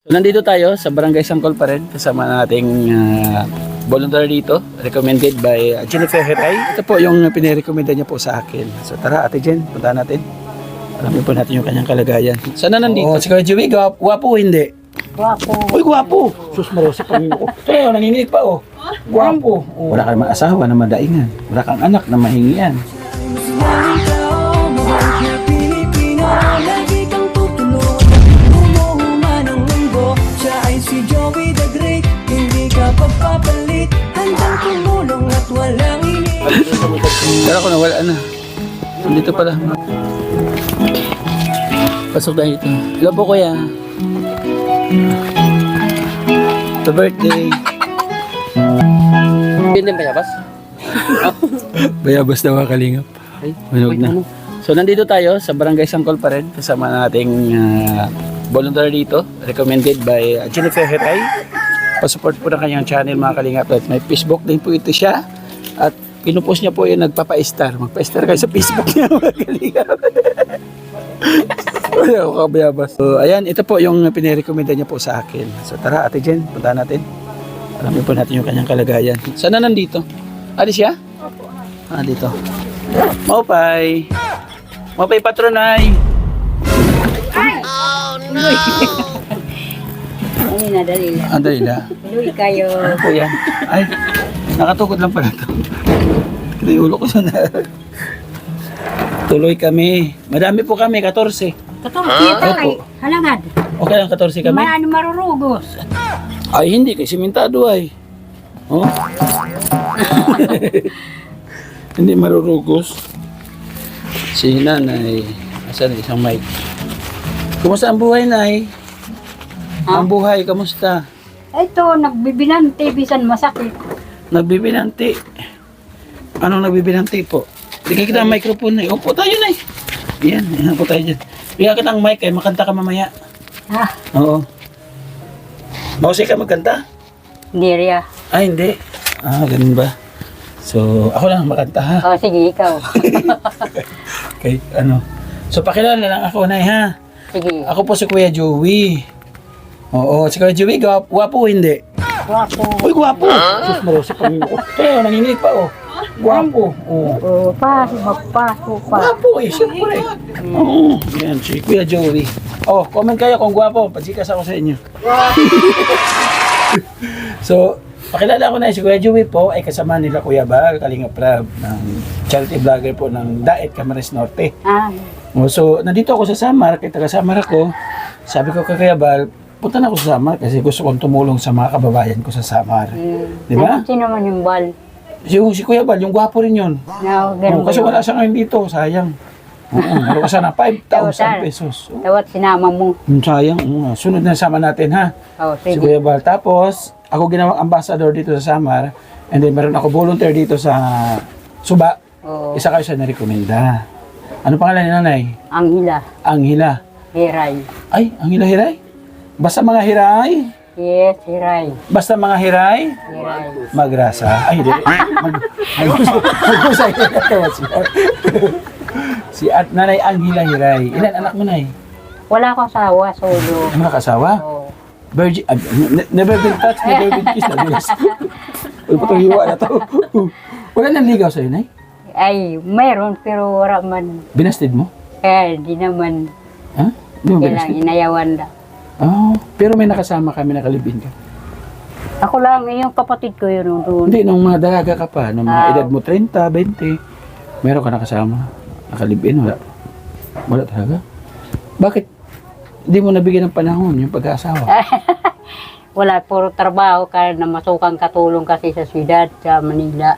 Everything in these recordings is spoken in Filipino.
So, nandito tayo sa Barangay Sangkol pa rin kasama nating volunteer dito, recommended by Jennifer Heray. Ito po yung pinirekomenda niya po sa akin. So tara Ate Jen, punta natin. Alamin po natin yung kanyang kalagayan. Sana nandito? Si Kuya Joey, gwapo hindi? Gwapo. Uy, gwapo! Sus Marosa, pamilya ko. Ito, nanginginig pa oh. Gwapo. Oh. Wala kang asawa na madaingan. Wala kang anak na mahingian. Si Joey the Great, hindi ka pagpapalit, handang tumulong at walang ini. Pero ako nawala na. Dito pala. Pasok tayo dito. Hello po kuya. Happy birthday. Hindi bayabas? Bayabas na mga kalingap. Manog na. So nandito tayo sa Barangay Sangkol pa rin kasama nating volunteer dito, recommended by Jennifer Heray. Pasupport po ng kanyang channel mga kalingap. At may Facebook din po ito siya. At pinupost niya po yung nagpapa-star. Magpa-star kayo sa Facebook niya mga kalingap. Wala ako kabayabas. So ayan, ito po yung pinirekomenda niya po sa akin. So tara Ate Jen, punta natin. Alamin po natin yung kanyang kalagayan. Sana nandito? Ali siya? Dito. Maupay. Maupay patronay. Ano na, dali lang. Dali na. Tuloy kayo. Ano po yan? Ay, nakatukod lang pala ito. Ito yung ulo ko sana. Tuloy kami. Madami po kami, 14. Kita ay halangad. Okay lang, 14 kami? Ano marurugos. Ay, hindi. Kasi simentado ay. Oh. Hindi marurugos. Si nanay. Asan isang mic? Kumusta ang buhay, nay? Ang buhay, kamusta? Ito, nagbibinante, bisan masakit. Nagbibinanti. Anong nagbibinanti po? Bigyan kita ang microphone, nay. Upo tayo, nay. Yan, upo tayo dyan. Bigyan kita ang mic, makanta ka mamaya. Ah, Oo. Mausay ka magkanta? hindi riya. Ay, hindi. Ganun ba? So, ako lang makanta, ha? O, sige, ikaw. Okay, ano? So, pakilala lang ako, nay, ha? Sige. Ako po si Kuya Joey. Oo, si Kuya Joey, gwapo hindi? Gwapo. Uy, gwapo! Sus Marosa, pamilya ko. Ito, nanginginig pa, oh. Gwapo. Oo. O, magpaso pa. Gwapo eh, siyempre. Oo, yan, si Kuya Joey. Oh, comment kayo kung gwapo. Pasikas ako sa inyo. So, pakilala ko na si Kuya Joey po ay kasama nila Kuya Bal, Kalinga Prab, ng charity vlogger po ng Daet Camarines Norte. So, nandito ako sa Samar, kaya taga-Samar ako. Sabi ko kay Kuya Bal, punta na ako sa Samar kasi gusto kong tumulong sa mga kababayan ko sa Samar. Di ba? Sino man yung bal? Si Kuya Bal, yung gwapo rin yun. No, ganun. Kasi wala siya ngayon dito, sayang. Meron ka sana 5,000 pesos. Tawat sinama mo. Sayang. Sunod na sama natin ha. O, Si sige. Kuya Bal. Tapos, ako ginawang ambassador dito sa Samar. And then, meron ako volunteer dito sa Suba. O, Isa kayo sa narekomenda. Ano pangalan ni nanay? Anghila. Anghila. Hiray. Ay, Anghila Hiray? Basta mga hiray? Yes, hiray. Basta mga hiray? Hiray. Magrasa. Ay, hindi. Mag-usay. Si at nanay Anghila Hiray. Ilan anak mo, nay? Wala akong asawa, solo. Ano nakasawa? O, Virgin, never been touched, never been kissed. Uy, patong hiwa na to. Wala nang ligaw sa'yo, nay? ay, meron, pero wala man. Binastid mo? Kaya di naman, Ha? Hindi mo kailang binastid? inayawan lang. Oh, pero may nakasama kami, nakalibin ka. Ako lang, yung kapatid ko yun doon. Hindi, nung mga dalaga ka pa, nung mga Ah. edad mo 30, 20, meron ka nakasama. Nakalibin, wala. Wala talaga. Bakit? Hindi mo nabigyan ng panahon yung pag-aasawa. Wala, puro trabaho kaya na masukang katulong kasi sa siyudad, sa Manila.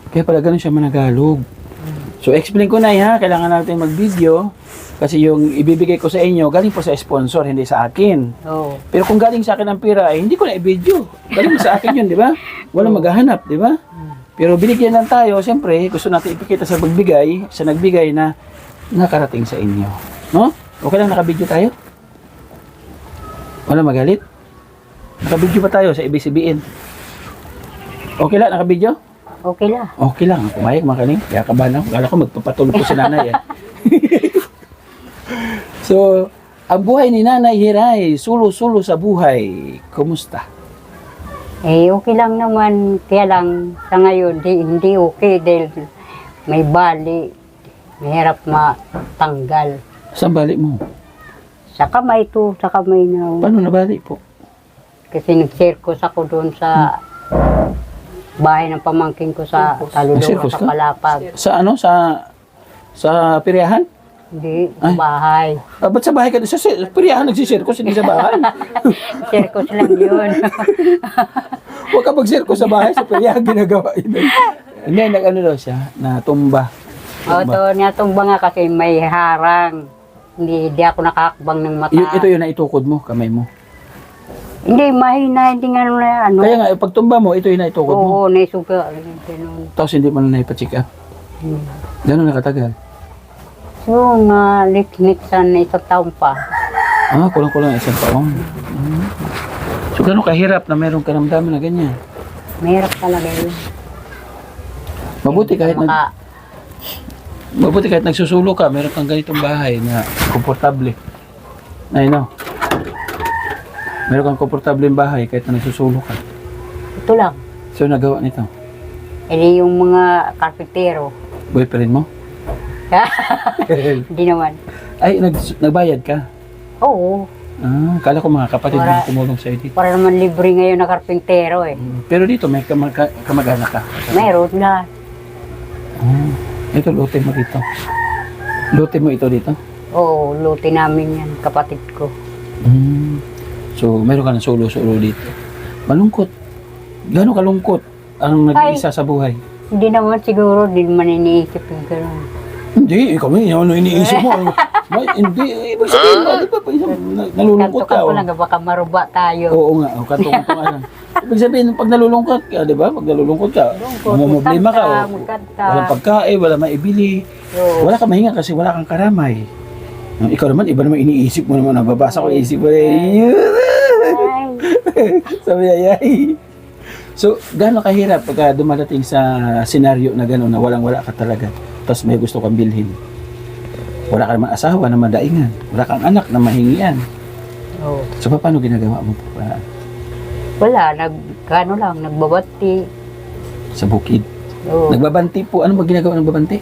Kaya pala ganun siya managalog. So, explain ko na ha, kailangan natin mag-video. Kasi yung ibibigay ko sa inyo, galing po sa sponsor, hindi sa akin. Oo. Pero kung galing sa akin ang pera, hindi ko na i-video. Galing sa akin yun, di ba? Walang maghahanap, di ba? Pero binigyan lang tayo, siyempre, gusto natin ipakita sa magbigay, sa nagbigay na nakarating sa inyo. No? Okay lang, nakabidyo tayo? Wala magalit? Nakabidyo pa tayo sa ABCBN? Okay lang, nakabidyo? Okay lang. Okay lang, pumayag mga kaling. Kaya kabahan ako. Kala ko magpapatulog ko si nanay. So, Ang buhay ni Nanay Hiray, sulo-sulo sa buhay. Kumusta? Eh, okay lang naman. Kaya lang, sa ngayon, hindi okay dahil may bali. Mahirap matanggal. Saan bali mo? Sa kamay to, sa kamay na. Paano nabali po? Kasi nag-circus ako doon sa bahay ng pamangkin ko sa Talulunga, Nag-circus sa ka? Palapag. Sa ano? Sa piryahan? Hindi, sa bahay. Ah, ba't sa bahay ka? Sa piryahan nagsisirkos, hindi sa bahay. Circus lang yun. Huwag ka mag-circos sa bahay, sa piryahan ginagawa yun. Hindi, nag-ano daw siya, natumba. O, ito niya tumba nga kasi may harang. Hindi ako nakakabang ng mata. Ito yung naitukod mo, kamay mo. Hindi, mahina, hindi nga na ano. Kaya nga, pag tumba mo, ito yung naitukod mo. Oo, naisuga. Ganun. Tapos hindi mo na naipa-check up. Gano'n nakatagal? Yung likniksan na isang taon pa. Ah, kulang-kulang isang taon. So, gano'n kahirap na mayroong karamdaman na ganyan? Mahirap talaga yun. Mabuti kahit, Maka, mabuti kahit nagsusulo ka, meron kang ganitong bahay na komportable. Ay, no? Meron kang komportableng bahay kahit na nagsusulo ka. ito lang. So, nagawa nito? Eh, yung mga karpintero. Boyfriend mo? Hindi naman. Ay, nagbayad ka? Oo. Ah, kala ko mga kapatid mo tumulong sa'yo dito. Para naman libre ngayon na karpintero eh. Pero dito, may kamag-anak ka. Meron na. Ah, ito, lote mo dito. Lote mo ito dito? Oo, luti namin yan, kapatid ko. So, meron ka ng solo-solo dito. Malungkot. Gano'ng kalungkot ang nag-iisa sa buhay? Hindi naman siguro, hindi naman iniisip yung gano'n. Hindi, ikaw ano iniisip mo? Hindi, ibig sabihin mo, di ba? Nalulungkot ka. Kanto-kanto lang, baka maruba tayo. Oo nga, kanto-kanto nga lang. Ibig sabihin, pag nalulungkot ka, di ba? Pag nalulungkot ka, mamumblema ka. magkanta. Walang pagkain, wala maibili. Oo. Wala kang mahinga kasi wala kang karamay. Ikaw naman, iba naman iniisip mo naman. Nababasa ko, isip mo. Ay, Sabi ay. So, gaano kahirap pagka dumadating sa senaryo na gano'n na walang-wala ka talaga, tapos may gusto kang bilhin. Wala ka naman asawa na madaingan. Wala kang anak na mahingian. oo. So, paano ginagawa mo Wala, gano lang, nagbabati. sa bukid? Oo. Nagbabanti po. Ano ba ginagawa ng babanti?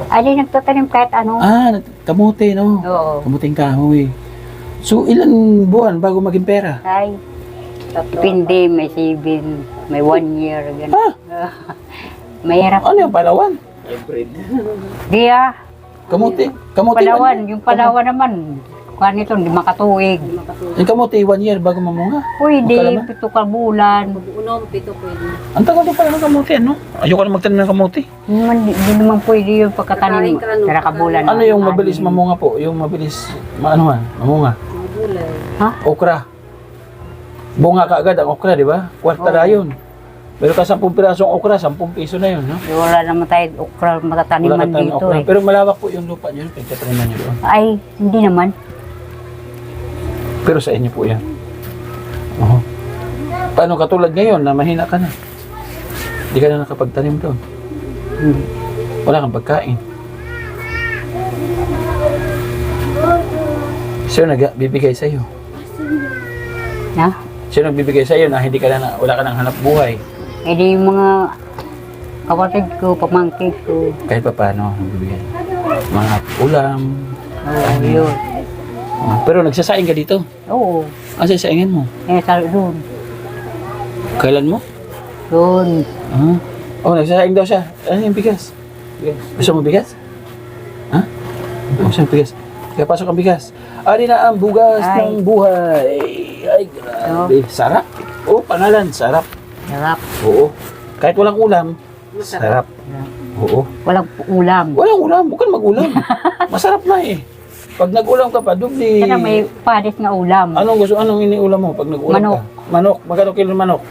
Ay, di nagtatanim kahit ano. Ah, kamote, no? Oo. Kamuting kahoy. So, ilan buwan bago maging pera? Ay, depende, may 7, may 1 year, gano'n. Ah, Mahirap. ano yung Palawan? Di Kamote? Palawan, yung Palawan naman. Kuha nito, hindi makatuwig. Yung kamote, 1 year bago mamunga. Pwede, Magkalaman? 7 ka bulan. Ang tagal din pala ng kamote, ano? Ayoko na magtanim ng kamote. Hindi naman pwede yung pagkatanim. Tara ka bulan. Ano yung mabilis mamunga po? Yung mabilis, mamunga? Ha? Okra. Bunga ka agad ang okra, di ba? Kwartara yun. Pero ka 10 pirasong okra, 10 piso na yun, no? Eh, wala naman tayo okra matataniman Wala ka tayong dito okra. eh. Pero malawak po yung lupa nyo, pagtataniman nyo doon. Ay, hindi naman. Pero sa inyo po yan. Oo. Paano katulad ngayon na mahina ka na? Hindi ka na nakapagtanim doon. Hindi. Wala kang pagkain. Sino nagbibigay sa iyo? Ha? Sino nagbibigay sa iyo na hindi ka na wala ka nang hanap buhay? Eh di yung mga kapatid ko, pamangkin ko. Kahit pa paano nagbibigay? Mga ulam. Oo, yun. Pero nagsasaing ka dito. Oo. Ano sasaingin mo? Eh, doon. Kailan mo? Doon. Ah. Oh, nagsasaing daw siya. Ano yung bigas? Gusto mo bigas? Ha? Gusto mo bigas? Kaya pasok ang bigas. Ari na ang bugas Ay. ng buhay. Ay, grabe. Sarap. Oh, pangalan, sarap. Sarap. Oo. Kahit walang ulam, sarap. Oo. Walang ulam. Walang ulam, huwag kang mag-ulam. Masarap na eh. Pag nag-ulam ka pa, dubli. Kaya may pares na ulam. Anong iniulam mo pag nag-ulam Manok. ka? Manok. Magkano kilo ng manok?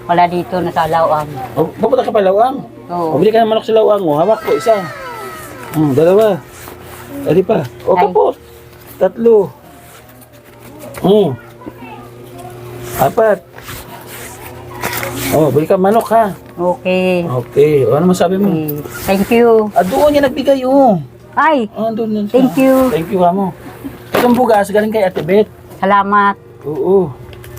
Wala dito na sa lawang. Oh, pupunta ka pa Lawang. Oo. O, bili ka ng manok sa Lawang mo. Hawak ko, isa. Dalawa. Dali pa. O, Ay. kapot. 3. 4. Oh, bili ka manok ha. Okay. Okay. O, ano masabi mo? Thank you. Doon niya nagbigay, oh. Ay, Doon siya. Thank you. Thank you, ha mo. Itong bugas, galing kay Ate Beth. Salamat. Oo.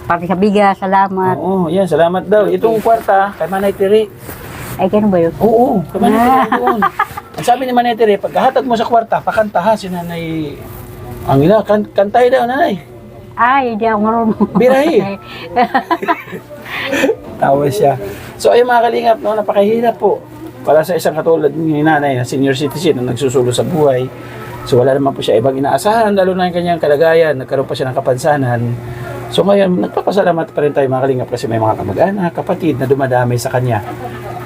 Pati sa bigas, salamat. Oo, yan, salamat daw. Itong kwarta, kay Manay Tiri. Ay, ganun ba yun? Oo, kay Manay Tiri doon. Ang sabi ni Manay Tiri, pagkahatag mo sa kwarta, pakanta ha, si Nanay. Ang ina, kantay daw, Nanay. Ay, hindi ako marunong. Birahi. Tawa siya. So ayun mga kalingap, no, napakahirap po para sa isang katulad ni nanay na senior citizen na nagsusulo sa buhay. So wala naman po siya ibang inaasahan, lalo na yung kanyang kalagayan, nagkaroon pa siya ng kapansanan. So ngayon, nagpapasalamat pa rin tayo mga kalingap kasi may mga kamag-anak, kapatid na dumadamay sa kanya.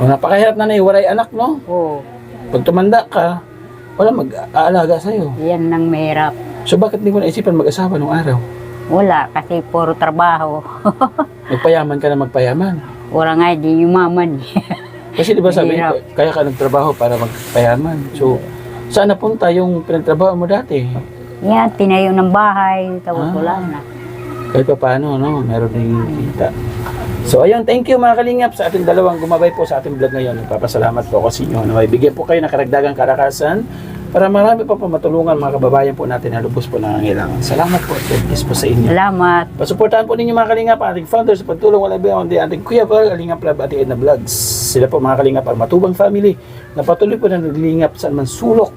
No, napakahirap na walay anak, no? Oo. Pag tumanda ka, wala mag-aalaga sa'yo. Yan nang mahirap. So bakit hindi mo naisipan mag-asawa nung araw? Wala, kasi puro trabaho. Magpayaman ka na magpayaman. Wala nga, di yumaman. Kasi di ba sabi, Mahirap. kaya ka nagtrabaho para magpayaman. So, saan napunta yung pinagtrabaho mo dati? Yan, tinayo ng bahay, tapos wala na. Kahit pa paano, no? Meron ding kita. So, ayun, thank you mga kalingap sa ating dalawang gumabay po sa ating vlog ngayon. Nagpapasalamat po ako sa inyo. Naway, bigyan po kayo ng karagdagang karakasan para marami pa po matulungan mga kababayan po natin na lubos po nangangailangan. Salamat po at God bless po sa inyo. Salamat. Pasuportahan po ninyo mga kalingap ang ating founders sa pagtulong wala ba ang ating Kuya Val, Kalingap Lab at Edna Vlogs. Sila po mga kalingap ang matubang family na patuloy po na naglingap sa man sulok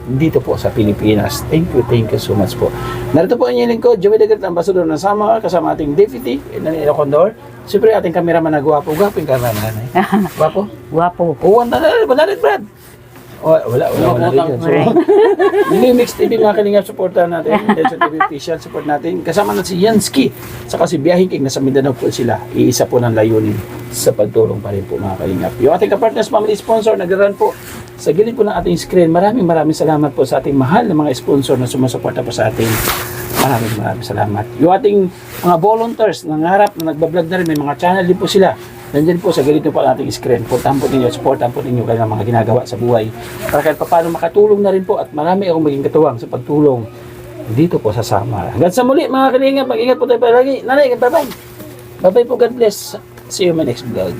dito po sa Pilipinas. Thank you so much po. Narito po ang inyong lingkod, Joey Dagat, Ambassador ng Sama, kasama ating deputy, Nanay Condor. Siyempre ating kameraman na gwapo yung kameraman. Gwapo? Guwapo. Oo, banalit Brad. Oh, wala rin. So, Mix TV mga kalingap, supportan natin. Denso TV official, support natin. Kasama na si Yansky. Saka si Biyahing King, nasa Mindanao po sila. Iisa po ng layunin sa pagtulong pa rin po mga kalingap. Yung ating kapartners family sponsor, nag-run po sa gilid po ng ating screen. Maraming salamat po sa ating mahal na mga sponsor na sumusuporta po sa atin. Maraming salamat. Yung ating mga volunteers, nangarap na nagbablog na rin, may mga channel din po sila. Nandiyan po sa ganito po ang ating screen. Puntahan po ninyo, supportahan po ninyo kailang mga ginagawa sa buhay. Para kahit paano makatulong na rin po at marami akong maging katuwang sa pagtulong dito po sa Samar. Hanggang sa muli mga kalingap, mag-ingat po tayo palagi. Nanay, bye-bye. Bye-bye po, God bless. See you in my next vlog.